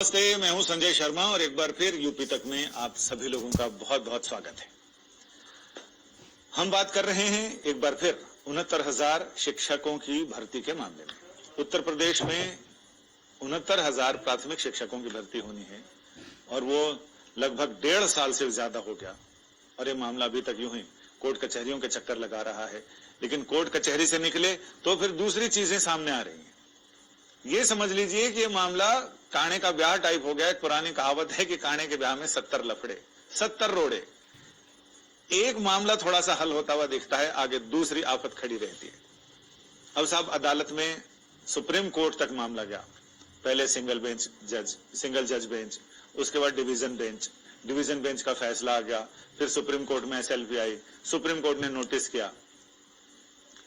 नमस्ते, मैं हूं संजय शर्मा और एक बार फिर यूपी तक में आप सभी लोगों का बहुत बहुत स्वागत है। हम बात कर रहे हैं एक बार फिर 69,000 शिक्षकों की भर्ती के मामले में। उत्तर प्रदेश में 69,000 प्राथमिक शिक्षकों की भर्ती होनी है और वो लगभग 1.5 साल से ज्यादा हो गया और ये मामला अभी तक यूं ही कोर्ट कचहरियों के चक्कर लगा रहा है। लेकिन कोर्ट कचहरी से निकले तो फिर दूसरी चीजें सामने आ रही हैं। ये समझ लीजिए कि ये मामला काने का ब्याह टाइप हो गया। एक पुरानी कहावत है कि काने के ब्याह में 70 लफड़े 70 रोड़े। एक मामला थोड़ा सा हल होता हुआ दिखता है, आगे दूसरी आफत खड़ी रहती है। अब साहब अदालत में सुप्रीम कोर्ट तक मामला गया। पहले सिंगल जज बेंच, उसके बाद डिवीजन बेंच का फैसला आ गया, फिर सुप्रीम कोर्ट में SLP आई, सुप्रीम कोर्ट ने नोटिस किया।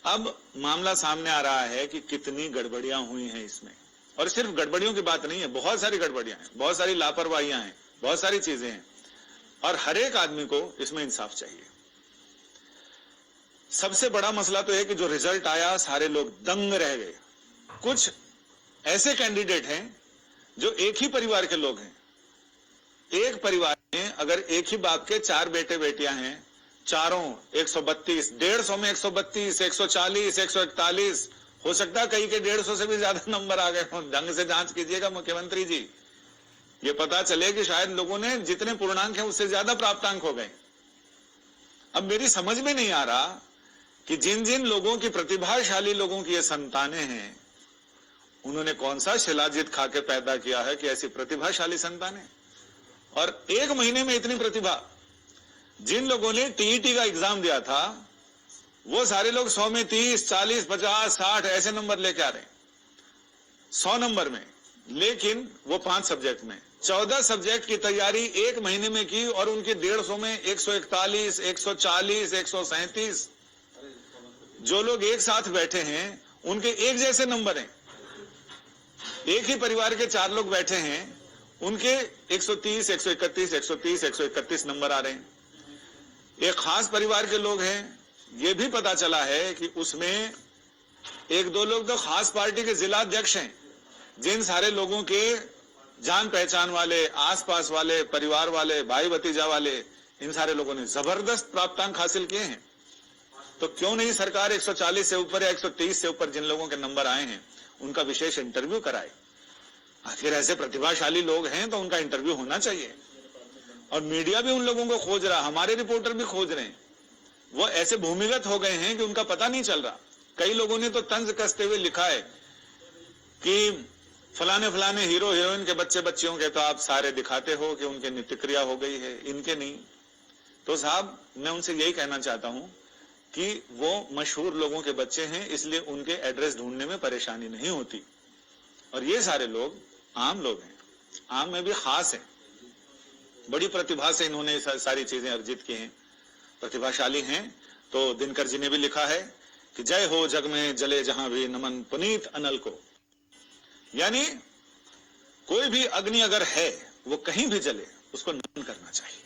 अब मामला सामने आ रहा है कि कितनी गड़बड़ियां हुई हैं इसमें। और सिर्फ गड़बड़ियों की बात नहीं है, बहुत सारी गड़बड़ियां हैं, बहुत सारी लापरवाहियां हैं, बहुत सारी चीजें हैं और हर एक आदमी को इसमें इंसाफ चाहिए। सबसे बड़ा मसला तो है कि जो रिजल्ट आया सारे लोग दंग रह गए। कुछ ऐसे कैंडिडेट हैं जो एक ही परिवार के लोग हैं। एक परिवार में अगर एक ही बाप के 4 बेटे बेटियां हैं, चारों 132, 150 में 132, 140, 141, हो सकता है कई के 150 से भी ज्यादा नंबर आ गए हों। ढंग से जांच कीजिएगा मुख्यमंत्री जी, ये पता चले कि शायद लोगों ने जितने पूर्णांक हैं उससे ज्यादा प्राप्तांक हो गए। अब मेरी समझ में नहीं आ रहा कि जिन जिन लोगों की, प्रतिभाशाली लोगों की ये संतानें हैं, उन्होंने कौन सा शिलाजीत खा के पैदा किया है कि ऐसी प्रतिभाशाली संतानें। और 1 महीने में इतनी प्रतिभा। जिन लोगों ने TET का एग्जाम दिया था वो सारे लोग 100 में 30, 40, 50, 60 ऐसे नंबर लेके आ रहे हैं 100 नंबर में। लेकिन वो 5 सब्जेक्ट में 14 सब्जेक्ट की तैयारी 1 महीने में की और उनके 150 में 141, 140, 137। जो लोग एक साथ बैठे हैं उनके एक जैसे नंबर हैं। एक ही परिवार के 4 लोग बैठे हैं, उनके 130, 131, 130, 131 नंबर आ रहे हैं। एक खास परिवार के लोग हैं, ये भी पता चला है कि उसमें 1-2 लोग तो खास पार्टी के जिला अध्यक्ष हैं। जिन सारे लोगों के जान पहचान वाले, आसपास वाले, परिवार वाले, भाई भतीजा वाले, इन सारे लोगों ने जबरदस्त प्राप्तांक हासिल किए हैं। तो क्यों नहीं सरकार 140 से ऊपर या 130 से ऊपर जिन लोगों के नंबर आए हैं उनका विशेष इंटरव्यू कराए। आखिर ऐसे प्रतिभाशाली लोग हैं तो उनका इंटरव्यू होना चाहिए। और मीडिया भी उन लोगों को खोज रहा, हमारे रिपोर्टर भी खोज रहे हैं। वो ऐसे भूमिगत हो गए हैं कि उनका पता नहीं चल रहा। कई लोगों ने तो तंज कसते हुए लिखा है कि फलाने हीरो हीरोइन के बच्चे बच्चियों के तो आप सारे दिखाते हो कि उनके नित्य क्रिया हो गई है, इनके नहीं। तो साहब मैं उनसे यही कहना चाहता हूं कि वो मशहूर लोगों के बच्चे हैं, इसलिए उनके एड्रेस ढूंढने में परेशानी नहीं होती। और ये सारे लोग आम लोग हैं, आम में भी खास हैं। बड़ी प्रतिभा से इन्होंने सारी चीजें अर्जित की हैं, प्रतिभाशाली हैं। तो दिनकर जी ने भी लिखा है कि जय हो जग में जले जहां भी नमन पुनीत अनल को। यानी कोई भी अग्नि अगर है वो कहीं भी जले, उसको नमन करना चाहिए।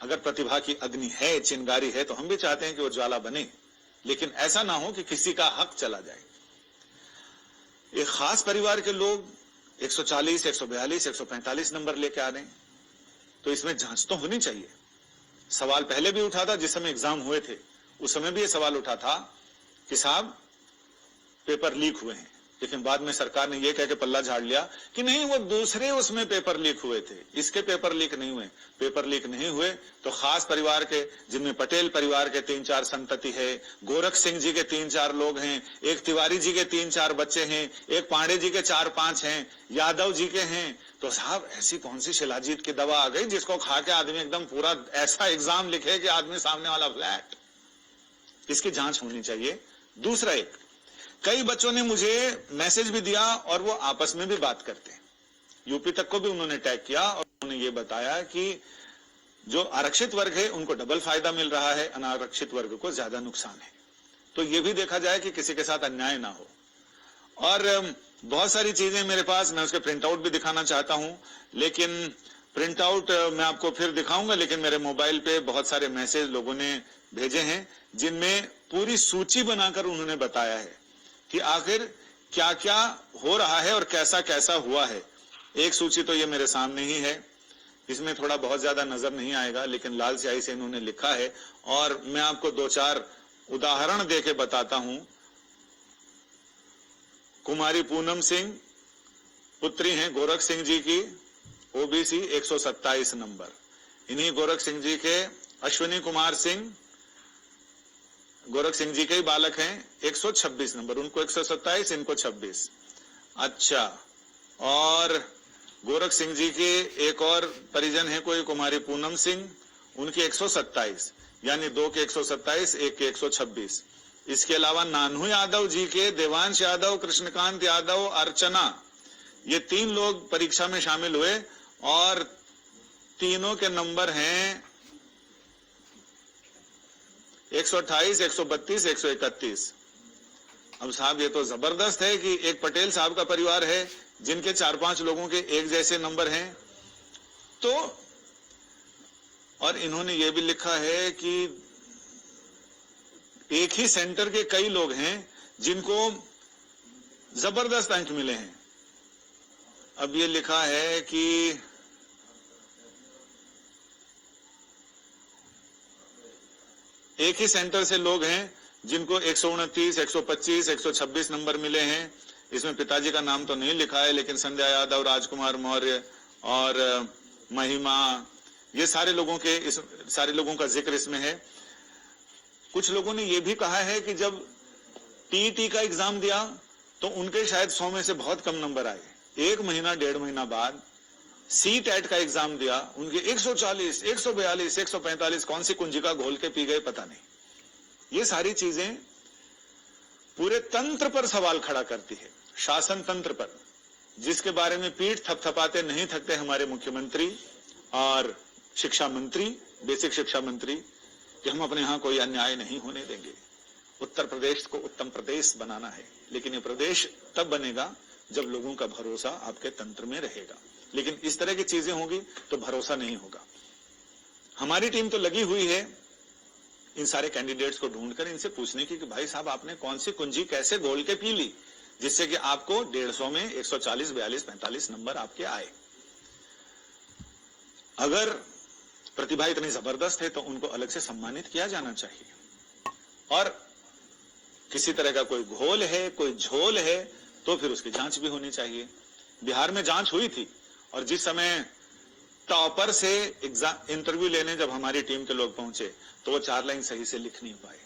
अगर प्रतिभा की अग्नि है, चिंगारी है, तो हम भी चाहते हैं कि वो ज्वाला बने, लेकिन ऐसा ना हो कि किसी का हक चला जाए। एक खास परिवार के लोग 140, 142, 145 नंबर लेके आ रहे हैं, तो इसमें जांच तो होनी चाहिए। सवाल पहले भी उठा था, जिस समय एग्जाम हुए थे उस समय भी ये सवाल उठा था कि साहब पेपर लीक हुए हैं। लेकिन बाद में सरकार ने ये कह के पल्ला झाड़ लिया कि नहीं, वो दूसरे उसमें पेपर लीक हुए थे, इसके पेपर लीक नहीं हुए। पेपर लीक नहीं हुए तो खास परिवार के, जिनमें पटेल परिवार के 3-4 संतति है, गोरख सिंह जी के 3-4 लोग हैं, एक तिवारी जी के 3-4 बच्चे हैं, एक पांडे जी के 4-5 हैं, यादव जी के हैं। तो साहब ऐसी कौन सी शिलाजीत की दवा आ गई जिसको खा के आदमी एकदम पूरा ऐसा एग्जाम लिखे कि आदमी सामने वाला फ्लैट। इसकी जांच होनी चाहिए। दूसरा, एक कई बच्चों ने मुझे मैसेज भी दिया और वो आपस में भी बात करते हैं। यूपी तक को भी उन्होंने टैग किया और उन्होंने ये बताया कि जो आरक्षित वर्ग है उनको डबल फायदा मिल रहा है, अनारक्षित वर्ग को ज्यादा नुकसान है। तो ये भी देखा जाए कि किसी के साथ अन्याय ना हो। और बहुत सारी चीजें मेरे पास, मैं उसके प्रिंट आउट भी दिखाना चाहता हूं, लेकिन प्रिंट आउट मैं आपको फिर दिखाऊंगा। लेकिन मेरे मोबाइल पे बहुत सारे मैसेज लोगों ने भेजे हैं जिनमें पूरी सूची बनाकर उन्होंने बताया है कि आखिर क्या क्या हो रहा है और कैसा कैसा हुआ है। एक सूची तो ये मेरे सामने ही है, इसमें थोड़ा बहुत ज्यादा नजर नहीं आएगा, लेकिन लाल स्याही से इन्होंने लिखा है और मैं आपको 2-4 उदाहरण देके बताता हूं। कुमारी पूनम सिंह पुत्री हैं गोरख सिंह जी की, ओबीसी 127 नंबर। इन्हीं गोरख सिंह जी के अश्विनी कुमार सिंह गोरख सिंह जी के ही बालक हैं, 126 नंबर, उनको 127, इनको 26। अच्छा, और गोरख सिंह जी के एक और परिजन है कोई कुमारी पूनम सिंह, उनकी 127, यानी 2 के 127, 1 के 126। इसके अलावा नानू यादव जी के देवांश यादव, कृष्णकांत यादव, अर्चना, ये 3 लोग परीक्षा में शामिल हुए और तीनों के नंबर हैं 128, 132, 131। अब साहब ये तो जबरदस्त है कि एक पटेल साहब का परिवार है जिनके 4-5 लोगों के एक जैसे नंबर हैं। तो और इन्होंने ये भी लिखा है कि एक ही सेंटर के कई लोग हैं जिनको जबरदस्त अंक मिले हैं। अब ये लिखा है कि एक ही सेंटर से लोग हैं जिनको 129, 125, 126 नंबर मिले हैं। इसमें पिताजी का नाम तो नहीं लिखा है, लेकिन संध्या यादव, राजकुमार मौर्य और महिमा, ये सारे लोगों का जिक्र इसमें है। कुछ लोगों ने यह भी कहा है कि जब टीईटी का एग्जाम दिया तो उनके शायद 100 में से बहुत कम नंबर आए। 1 महीना 1.5 महीना बाद सीटेट का एग्जाम दिया, उनके 140, 142, 145 कौन सी कुंजिका घोल के पी गए पता नहीं। ये सारी चीजें पूरे तंत्र पर सवाल खड़ा करती है, शासन तंत्र पर, जिसके बारे में पीठ थपथपाते नहीं थकते हमारे मुख्यमंत्री और शिक्षा मंत्री, बेसिक शिक्षा मंत्री, कि हम अपने यहां कोई अन्याय नहीं होने देंगे। उत्तर प्रदेश को उत्तम प्रदेश बनाना है, लेकिन ये प्रदेश तब बनेगा जब लोगों का भरोसा आपके तंत्र में रहेगा। लेकिन इस तरह की चीजें होंगी तो भरोसा नहीं होगा। हमारी टीम तो लगी हुई है इन सारे कैंडिडेट्स को ढूंढकर इनसे पूछने की कि भाई साहब आपने कौन सी कुंजी कैसे घोल के पी ली जिससे कि आपको 150 में 140, 42, 45 नंबर आपके आए। अगर प्रतिभा इतनी जबरदस्त है तो उनको अलग से सम्मानित किया जाना चाहिए, और किसी तरह का कोई घोल है, कोई झोल है, तो फिर उसकी जांच भी होनी चाहिए। बिहार में जांच हुई थी और जिस समय टॉपर से इंटरव्यू लेने जब हमारी टीम के लोग पहुंचे तो वो 4 लाइन सही से लिख नहीं पाए।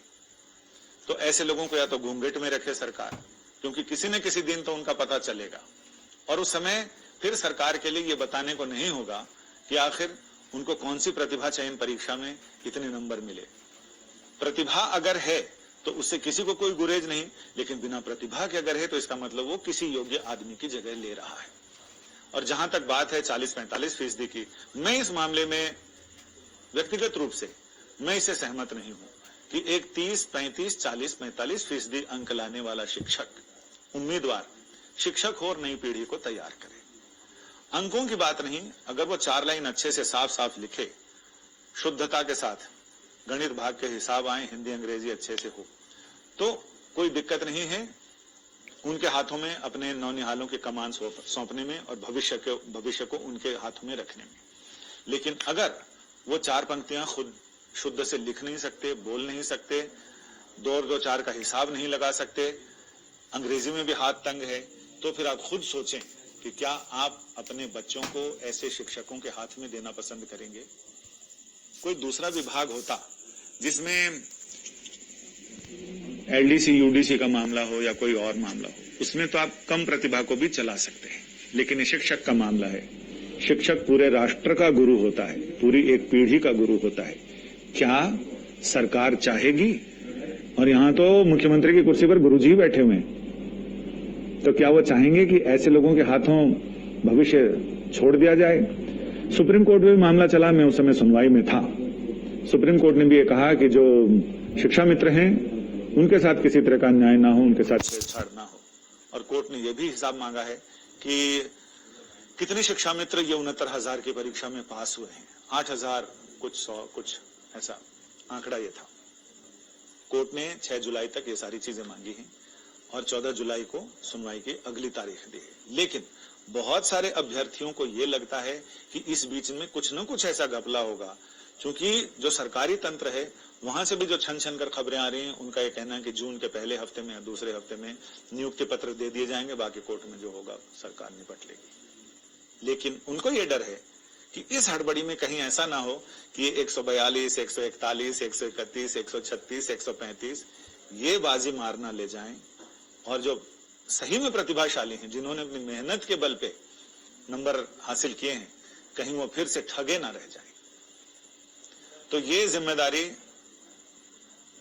तो ऐसे लोगों को या तो घूंघट में रखे सरकार, क्योंकि किसी न किसी दिन तो उनका पता चलेगा, और उस समय फिर सरकार के लिए ये बताने को नहीं होगा कि आखिर उनको कौन सी प्रतिभा चयन परीक्षा में कितने नंबर मिले। प्रतिभा अगर है तो उससे किसी को कोई गुरेज नहीं, लेकिन बिना प्रतिभा के अगर है तो इसका मतलब वो किसी योग्य आदमी की जगह ले रहा है। और जहां तक बात है 40-45% की, मैं इस मामले में व्यक्तिगत रूप से मैं इससे सहमत नहीं हूं कि एक 30, 35, 40, 45% अंक लाने वाला शिक्षक, उम्मीदवार शिक्षक हो और नई पीढ़ी को तैयार करे। अंकों की बात नहीं, अगर वो 4 लाइन अच्छे से साफ साफ लिखे, शुद्धता के साथ, गणित भाग के हिसाब आए, हिंदी अंग्रेजी अच्छे से हो, तो कोई दिक्कत नहीं है उनके हाथों में अपने नौनिहालों के कमान सौंपने में और भविष्य को उनके हाथों में रखने में। लेकिन अगर वो 4 पंक्तियां खुद शुद्ध से लिख नहीं सकते, बोल नहीं सकते, 2 और 2 4 का हिसाब नहीं लगा सकते, अंग्रेजी में भी हाथ तंग है, तो फिर आप खुद सोचें कि क्या आप अपने बच्चों को ऐसे शिक्षकों के हाथ में देना पसंद करेंगे। कोई दूसरा विभाग होता जिसमें एलडीसी यूडीसी का मामला हो या कोई और मामला हो, उसमें तो आप कम प्रतिभा को भी चला सकते हैं, लेकिन ये शिक्षक का मामला है। शिक्षक पूरे राष्ट्र का गुरु होता है, पूरी एक पीढ़ी का गुरु होता है। क्या सरकार चाहेगी, और यहां तो मुख्यमंत्री की कुर्सी पर गुरुजी बैठे हुए हैं, तो क्या वो चाहेंगे कि ऐसे लोगों के हाथों भविष्य छोड़ दिया जाए। सुप्रीम कोर्ट में भी मामला चला, मैं उस समय सुनवाई में था। सुप्रीम कोर्ट ने भी ये कहा कि जो शिक्षा मित्र हैं उनके साथ किसी तरह का अन्याय ना हो, उनके साथ छेड़छाड़ ना हो। और कोर्ट ने यह भी हिसाब मांगा है कि कितने शिक्षा मित्र ये 69,000 की परीक्षा में पास हुए हैं, 8,000 कुछ 100 कुछ ऐसा आंकड़ा ये था। कोर्ट ने 6 जुलाई तक ये सारी चीजें मांगी हैं और 14 जुलाई को सुनवाई की अगली तारीख दी है। लेकिन बहुत सारे अभ्यर्थियों को ये लगता है कि इस बीच में कुछ न कुछ ऐसा घपला होगा, क्योंकि जो सरकारी तंत्र है वहां से भी जो छन छन कर खबरें आ रही हैं, उनका ये कहना है कि जून के पहले हफ्ते में या दूसरे हफ्ते में नियुक्ति पत्र दे दिए जाएंगे, बाकी कोर्ट में जो होगा सरकार निपट लेगी। लेकिन उनको ये डर है कि इस हड़बड़ी में कहीं ऐसा ना हो कि ये 142, 141, 131, 136, 135 ये बाजी मारना ले जाएं, और जो सही में प्रतिभाशाली हैं, जिन्होंने अपनी मेहनत के बल पे नंबर हासिल किए हैं, कहीं वो फिर से ठगे ना रह जाएं। तो ये जिम्मेदारी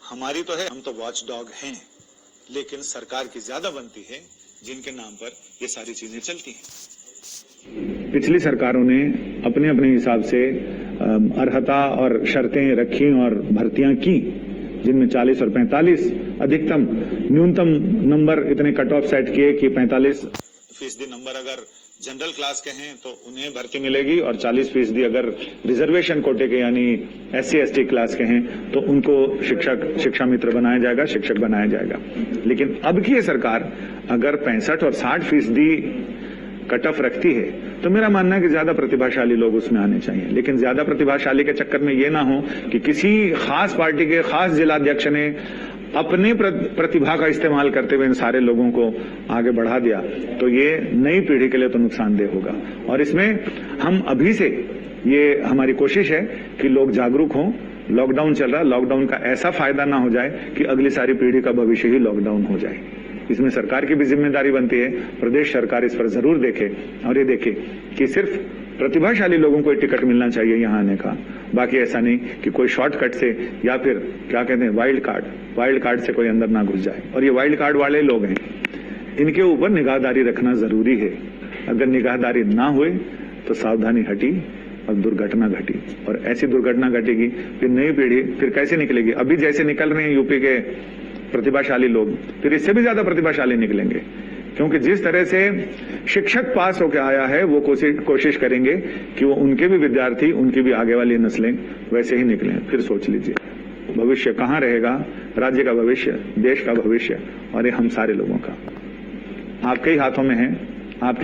हमारी तो है, हम तो वॉच डॉग हैं, लेकिन सरकार की ज्यादा बनती है जिनके नाम पर ये सारी चीजें चलती हैं। पिछली सरकारों ने अपने अपने हिसाब से अर्हता और शर्तें रखी और भर्तियां की, जिनमें 40 और 45 अधिकतम न्यूनतम नंबर इतने कट ऑफ सेट किए कि 45% नंबर अगर जनरल क्लास के हैं तो उन्हें भर्ती मिलेगी, और 40% अगर रिजर्वेशन कोटे के यानी SC ST क्लास के हैं तो उनको शिक्षा मित्र बनाया जाएगा, शिक्षक बनाया जाएगा। लेकिन अब की ये सरकार अगर 65 और 60% कट ऑफ रखती है तो मेरा मानना है कि ज्यादा प्रतिभाशाली लोग उसमें आने चाहिए। लेकिन ज्यादा प्रतिभाशाली के चक्कर में ये ना हो कि किसी खास पार्टी के खास जिलाध्यक्ष ने अपने प्रतिभा का इस्तेमाल करते हुए इन सारे लोगों को आगे बढ़ा दिया, तो ये नई पीढ़ी के लिए तो नुकसानदेह होगा। और इसमें हम अभी से, ये हमारी कोशिश है कि लोग जागरूक हों। लॉकडाउन चल रहा, लॉकडाउन का ऐसा फायदा ना हो जाए कि अगली सारी पीढ़ी का भविष्य ही लॉकडाउन हो जाए। इसमें सरकार की भी जिम्मेदारी बनती है, प्रदेश सरकार इस पर जरूर देखे और ये देखे कि सिर्फ प्रतिभाशाली लोगों को टिकट मिलना चाहिए यहाँ आने का, बाकी ऐसा नहीं कि कोई शॉर्टकट से या फिर क्या कहते हैं वाइल्ड कार्ड से कोई अंदर ना घुस जाए। और ये वाइल्ड कार्ड वाले लोग हैं, इनके ऊपर निगाहदारी रखना जरूरी है। अगर निगाहदारी ना हुए तो सावधानी हटी और दुर्घटना घटी, और ऐसी दुर्घटना घटेगी फिर नई पीढ़ी फिर कैसे निकलेगी। अभी जैसे निकल रहे हैं यूपी के प्रतिभाशाली लोग, फिर इससे भी ज्यादा प्रतिभाशाली निकलेंगे, क्योंकि जिस तरह से शिक्षक पास होकर आया है वो कोशिश करेंगे कि वो उनके भी विद्यार्थी, उनकी भी आगे वाली नस्लें वैसे ही निकलें। फिर सोच लीजिए भविष्य कहाँ रहेगा, राज्य का भविष्य, देश का भविष्य, और ये हम सारे लोगों का आपके ही हाथों में है। आपके